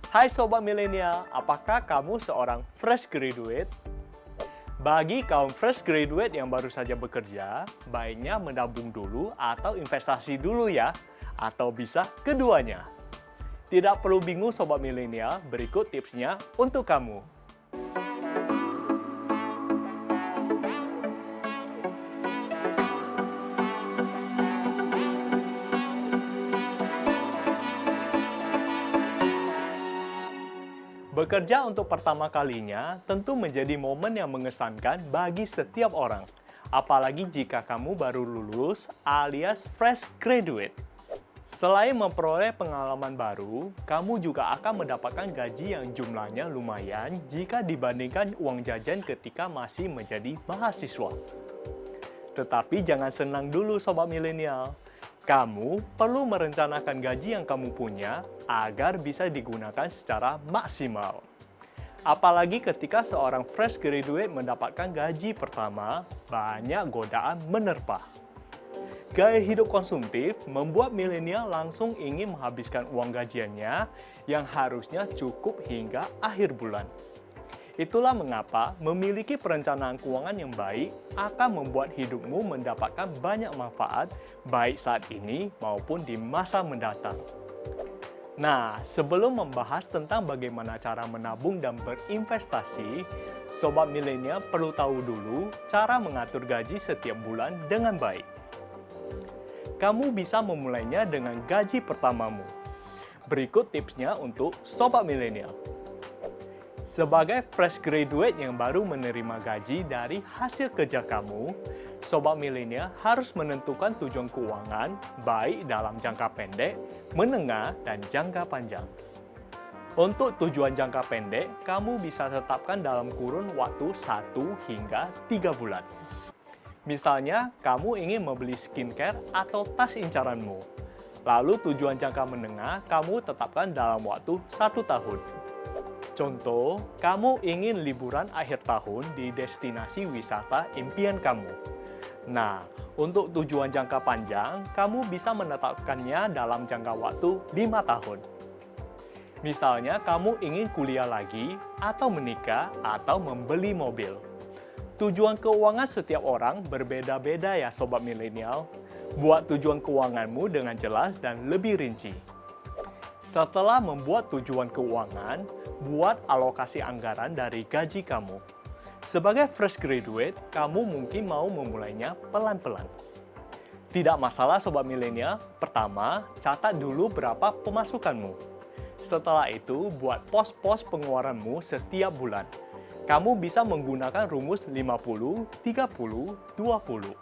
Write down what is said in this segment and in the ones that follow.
Hai Sobat Milenial, apakah kamu seorang fresh graduate? Bagi kaum fresh graduate yang baru saja bekerja, baiknya menabung dulu atau investasi dulu ya, atau bisa keduanya. Tidak perlu bingung Sobat Milenial, berikut tipsnya untuk kamu. Bekerja untuk pertama kalinya tentu menjadi momen yang mengesankan bagi setiap orang. Apalagi jika kamu baru lulus alias fresh graduate. Selain memperoleh pengalaman baru, kamu juga akan mendapatkan gaji yang jumlahnya lumayan jika dibandingkan uang jajan ketika masih menjadi mahasiswa. Tetapi jangan senang dulu Sobat Milenial. Kamu perlu merencanakan gaji yang kamu punya agar bisa digunakan secara maksimal. Apalagi ketika seorang fresh graduate mendapatkan gaji pertama, banyak godaan menerpa. Gaya hidup konsumtif membuat milenial langsung ingin menghabiskan uang gajiannya yang harusnya cukup hingga akhir bulan. Itulah mengapa memiliki perencanaan keuangan yang baik akan membuat hidupmu mendapatkan banyak manfaat baik saat ini maupun di masa mendatang. Nah, sebelum membahas tentang bagaimana cara menabung dan berinvestasi, Sobat Milenial perlu tahu dulu cara mengatur gaji setiap bulan dengan baik. Kamu bisa memulainya dengan gaji pertamamu. Berikut tipsnya untuk Sobat Milenial. Sebagai fresh graduate yang baru menerima gaji dari hasil kerja kamu, Sobat Milenial harus menentukan tujuan keuangan baik dalam jangka pendek, menengah, dan jangka panjang. Untuk tujuan jangka pendek, kamu bisa tetapkan dalam kurun waktu 1 hingga 3 bulan. Misalnya, kamu ingin membeli skincare atau tas incaranmu. Lalu tujuan jangka menengah, kamu tetapkan dalam waktu 1 tahun. Contoh, kamu ingin liburan akhir tahun di destinasi wisata impian kamu. Nah, untuk tujuan jangka panjang, kamu bisa menetapkannya dalam jangka waktu 5 tahun. Misalnya, kamu ingin kuliah lagi, atau menikah, atau membeli mobil. Tujuan keuangan setiap orang berbeda-beda ya Sobat Milenial. Buat tujuan keuanganmu dengan jelas dan lebih rinci. Setelah membuat tujuan keuangan, buat alokasi anggaran dari gaji kamu. Sebagai fresh graduate, kamu mungkin mau memulainya pelan-pelan. Tidak masalah Sobat Milenial, pertama, catat dulu berapa pemasukanmu. Setelah itu, buat pos-pos pengeluaranmu setiap bulan. Kamu bisa menggunakan rumus 50, 30, 20.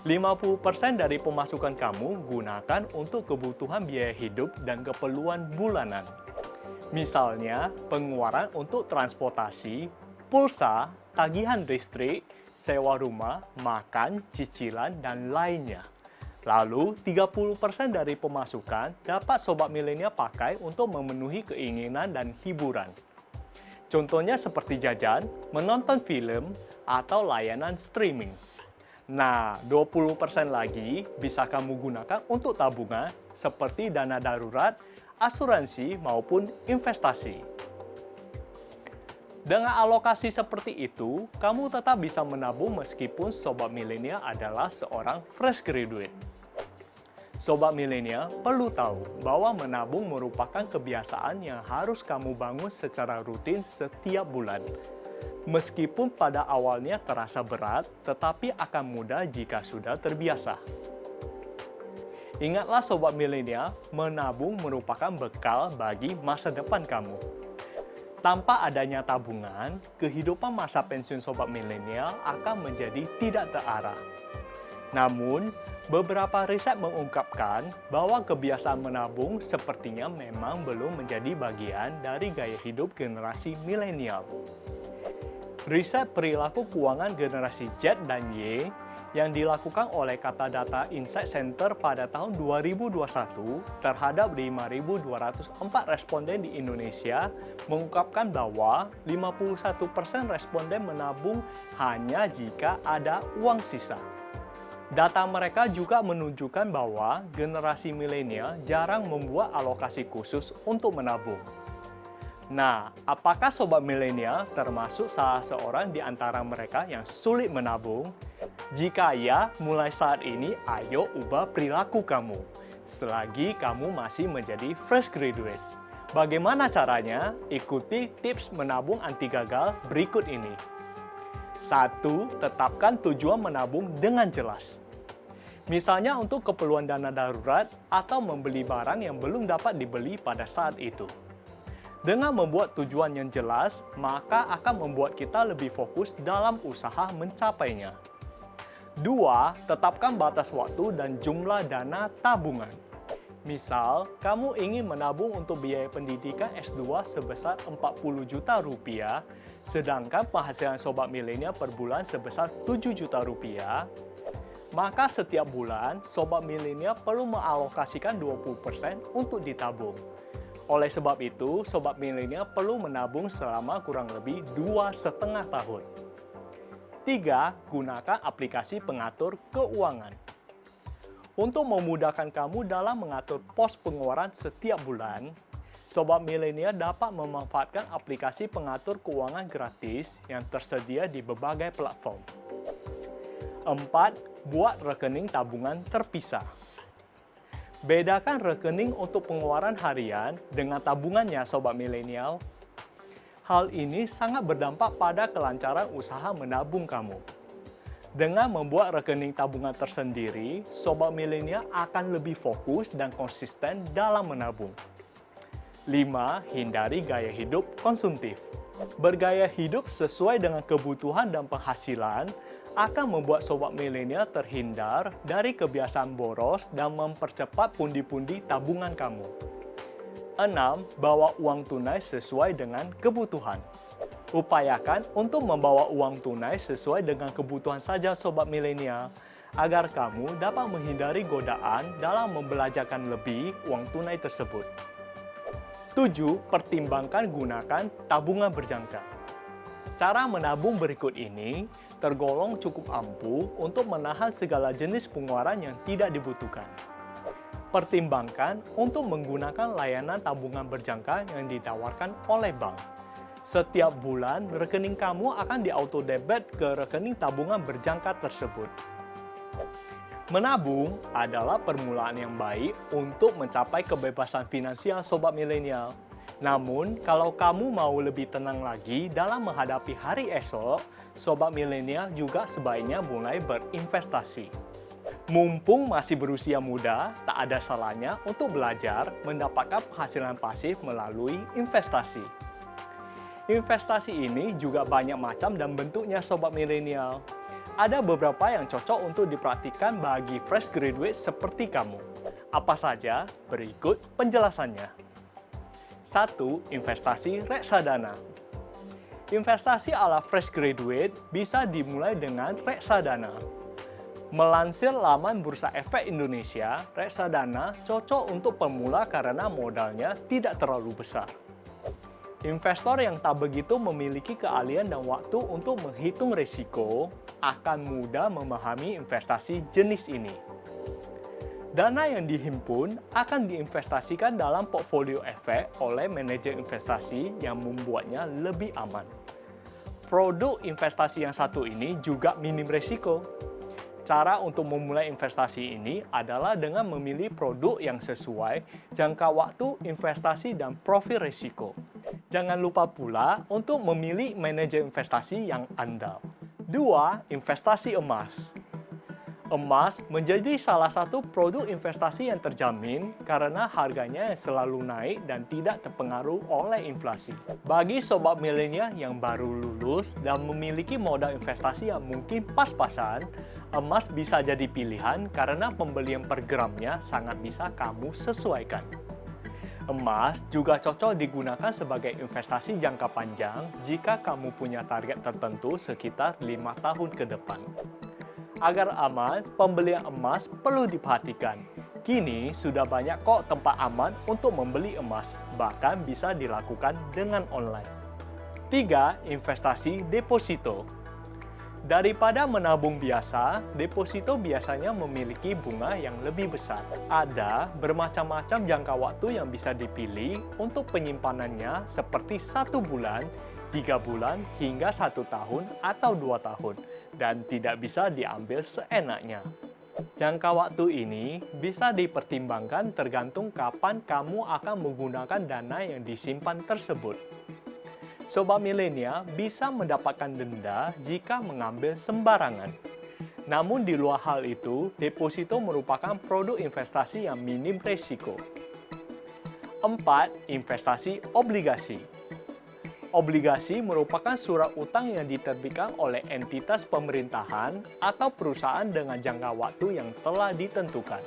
50% dari pemasukan kamu gunakan untuk kebutuhan biaya hidup dan keperluan bulanan. Misalnya, pengeluaran untuk transportasi, pulsa, tagihan listrik, sewa rumah, makan, cicilan, dan lainnya. Lalu, 30% dari pemasukan dapat Sobat Milenial pakai untuk memenuhi keinginan dan hiburan. Contohnya seperti jajan, menonton film, atau layanan streaming. Nah, 20% lagi bisa kamu gunakan untuk tabungan seperti dana darurat, asuransi, maupun investasi. Dengan alokasi seperti itu, kamu tetap bisa menabung meskipun Sobat Milenial adalah seorang fresh graduate. Sobat Milenial perlu tahu bahwa menabung merupakan kebiasaan yang harus kamu bangun secara rutin setiap bulan. Meskipun pada awalnya terasa berat, tetapi akan mudah jika sudah terbiasa. Ingatlah Sobat Milenial, menabung merupakan bekal bagi masa depan kamu. Tanpa adanya tabungan, kehidupan masa pensiun Sobat Milenial akan menjadi tidak terarah. Namun, beberapa riset mengungkapkan bahwa kebiasaan menabung sepertinya memang belum menjadi bagian dari gaya hidup generasi milenial. Riset perilaku keuangan generasi Z dan Y yang dilakukan oleh Kata Data Insight Center pada tahun 2021 terhadap 5.204 responden di Indonesia mengungkapkan bahwa 51% responden menabung hanya jika ada uang sisa. Data mereka juga menunjukkan bahwa generasi milenial jarang membuat alokasi khusus untuk menabung. Nah, apakah sobat milenial termasuk salah seorang di antara mereka yang sulit menabung? Jika ya, mulai saat ini ayo ubah perilaku kamu. Selagi kamu masih menjadi fresh graduate. Bagaimana caranya? Ikuti tips menabung anti gagal berikut ini. 1. Tetapkan tujuan menabung dengan jelas. Misalnya untuk keperluan dana darurat atau membeli barang yang belum dapat dibeli pada saat itu. Dengan membuat tujuan yang jelas, maka akan membuat kita lebih fokus dalam usaha mencapainya. 2. Tetapkan batas waktu dan jumlah dana tabungan. Misal, kamu ingin menabung untuk biaya pendidikan S2 sebesar 40 juta rupiah, sedangkan penghasilan sobat milenial per bulan sebesar 7 juta rupiah, maka setiap bulan, sobat milenial perlu mengalokasikan 20% untuk ditabung. Oleh sebab itu, sobat milenial perlu menabung selama kurang lebih 2,5 tahun. 3. Gunakan aplikasi pengatur keuangan. Untuk memudahkan kamu dalam mengatur pos pengeluaran setiap bulan, sobat milenial dapat memanfaatkan aplikasi pengatur keuangan gratis yang tersedia di berbagai platform. 4. Buat rekening tabungan terpisah. Bedakan rekening untuk pengeluaran harian dengan tabungannya sobat milenial. Hal ini sangat berdampak pada kelancaran usaha menabung kamu. Dengan membuat rekening tabungan tersendiri, sobat milenial akan lebih fokus dan konsisten dalam menabung. 5. Hindari gaya hidup konsumtif. Bergaya hidup sesuai dengan kebutuhan dan penghasilan akan membuat sobat milenial terhindar dari kebiasaan boros dan mempercepat pundi-pundi tabungan kamu. 6. Bawa uang tunai sesuai dengan kebutuhan. Upayakan untuk membawa uang tunai sesuai dengan kebutuhan saja sobat milenial, agar kamu dapat menghindari godaan dalam membelanjakan lebih uang tunai tersebut. 7. Pertimbangkan gunakan tabungan berjangka. Cara menabung berikut ini tergolong cukup ampuh untuk menahan segala jenis pengeluaran yang tidak dibutuhkan. Pertimbangkan untuk menggunakan layanan tabungan berjangka yang ditawarkan oleh bank. Setiap bulan, rekening kamu akan di-auto-debit ke rekening tabungan berjangka tersebut. Menabung adalah permulaan yang baik untuk mencapai kebebasan finansial sobat milenial. Namun, kalau kamu mau lebih tenang lagi dalam menghadapi hari esok, sobat milenial juga sebaiknya mulai berinvestasi. Mumpung masih berusia muda, tak ada salahnya untuk belajar mendapatkan penghasilan pasif melalui investasi. Investasi ini juga banyak macam dan bentuknya sobat milenial. Ada beberapa yang cocok untuk dipraktikkan bagi fresh graduate seperti kamu. Apa saja? Berikut penjelasannya. 1. Investasi reksadana. Investasi ala fresh graduate bisa dimulai dengan reksadana. Melansir laman Bursa Efek Indonesia, reksadana cocok untuk pemula karena modalnya tidak terlalu besar. Investor yang tak begitu memiliki keahlian dan waktu untuk menghitung risiko akan mudah memahami investasi jenis ini. Dana yang dihimpun akan diinvestasikan dalam portfolio efek oleh manajer investasi yang membuatnya lebih aman. Produk investasi yang satu ini juga minim risiko. Cara untuk memulai investasi ini adalah dengan memilih produk yang sesuai jangka waktu investasi dan profil risiko. Jangan lupa pula untuk memilih manajer investasi yang andal. 2. Investasi emas. Emas menjadi salah satu produk investasi yang terjamin karena harganya selalu naik dan tidak terpengaruh oleh inflasi. Bagi sobat milenial yang baru lulus dan memiliki modal investasi yang mungkin pas-pasan, emas bisa jadi pilihan karena pembelian per gramnya sangat bisa kamu sesuaikan. Emas juga cocok digunakan sebagai investasi jangka panjang jika kamu punya target tertentu sekitar 5 tahun ke depan. Agar aman, pembelian emas perlu diperhatikan. Kini sudah banyak kok tempat aman untuk membeli emas, bahkan bisa dilakukan dengan online. 3. Investasi deposito. Daripada menabung biasa, deposito biasanya memiliki bunga yang lebih besar. Ada bermacam-macam jangka waktu yang bisa dipilih untuk penyimpanannya seperti 1 bulan, 3 bulan, hingga 1 tahun atau 2 tahun, dan tidak bisa diambil seenaknya. Jangka waktu ini bisa dipertimbangkan tergantung kapan kamu akan menggunakan dana yang disimpan tersebut. Sobat milenial bisa mendapatkan denda jika mengambil sembarangan. Namun di luar hal itu, deposito merupakan produk investasi yang minim risiko. 4. Investasi obligasi. Obligasi merupakan surat utang yang diterbitkan oleh entitas pemerintahan atau perusahaan dengan jangka waktu yang telah ditentukan.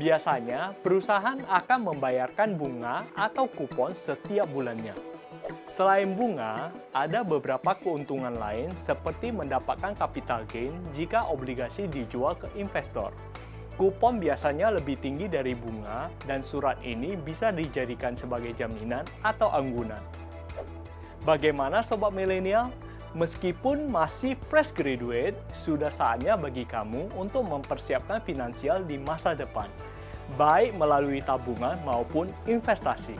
Biasanya, perusahaan akan membayarkan bunga atau kupon setiap bulannya. Selain bunga, ada beberapa keuntungan lain seperti mendapatkan capital gain jika obligasi dijual ke investor. Kupon biasanya lebih tinggi dari bunga dan surat ini bisa dijadikan sebagai jaminan atau anggunan. Bagaimana sobat milenial? Meskipun masih fresh graduate, sudah saatnya bagi kamu untuk mempersiapkan finansial di masa depan, baik melalui tabungan maupun investasi.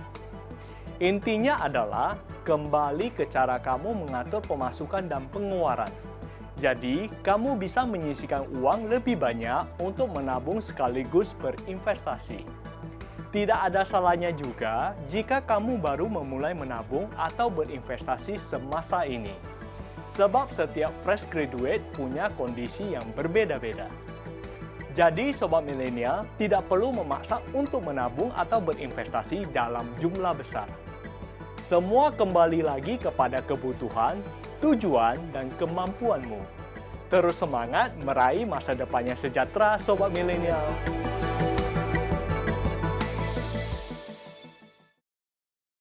Intinya adalah kembali ke cara kamu mengatur pemasukan dan pengeluaran. Jadi, kamu bisa menyisihkan uang lebih banyak untuk menabung sekaligus berinvestasi. Tidak ada salahnya juga jika kamu baru memulai menabung atau berinvestasi semasa ini. Sebab setiap fresh graduate punya kondisi yang berbeda-beda. Jadi, sobat milenial tidak perlu memaksa untuk menabung atau berinvestasi dalam jumlah besar. Semua kembali lagi kepada kebutuhan, tujuan, dan kemampuanmu. Terus semangat meraih masa depan yang sejahtera, sobat milenial.